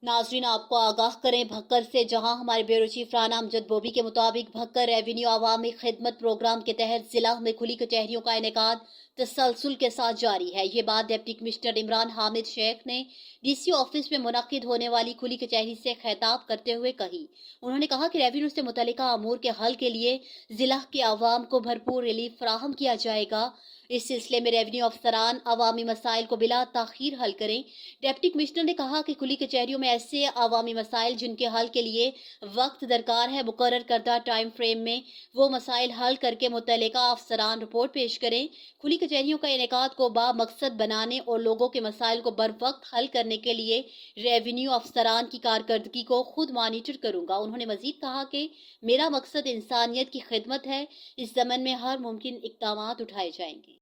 नाजरीन, आपको आगाह करें भक्कर से, जहां हमारे ब्यूरो चीफ राना अमजद बोबी के मुताबिक भक्कर रेवेन्यू आवामी खिदमत प्रोग्राम के तहत जिला में खुली कचहरियों का इनेकाद तसलसल के साथ जारी है। ये बात डिप्टी कमिश्नर इमरान हामिद शेख ने डीसी ऑफिस में मुनक्किद होने वाली खुली कचहरी से खिताब करते हुए कही। उन्होंने कहा कि रेवेन्यू से मुतल्लिका अमूर के हल के लिए जिला के आवाम को भरपूर रिलीफ फराहम किया जाएगा। इस सिलसिले में रेवेन्यू अफसरान अवामी मसाइल को बिला ताखीर हल करें। डिप्टी कमिश्नर ने कहा कि खुली कचहरियों में ऐसे अवामी मसाइल जिनके हल के लिए वक्त दरकार है, मुकर्रर करदा टाइम फ्रेम में वो मसाइल हल करके मुतल्लिका अफसरान रिपोर्ट पेश करें। खुली कचहरियों का इनेकाद को बामकसद बनाने और लोगों के मसाइल को बर वक्त हल करने के लिए रेवेन्यू अफसरान की कारकर्दगी को खुद मॉनिटर करूंगा। उन्होंने मजीद कहा कि मेरा मकसद इंसानियत की खिदमत है। इस ज़मन में हर मुमकिन इक़दामात उठाए जाएंगे।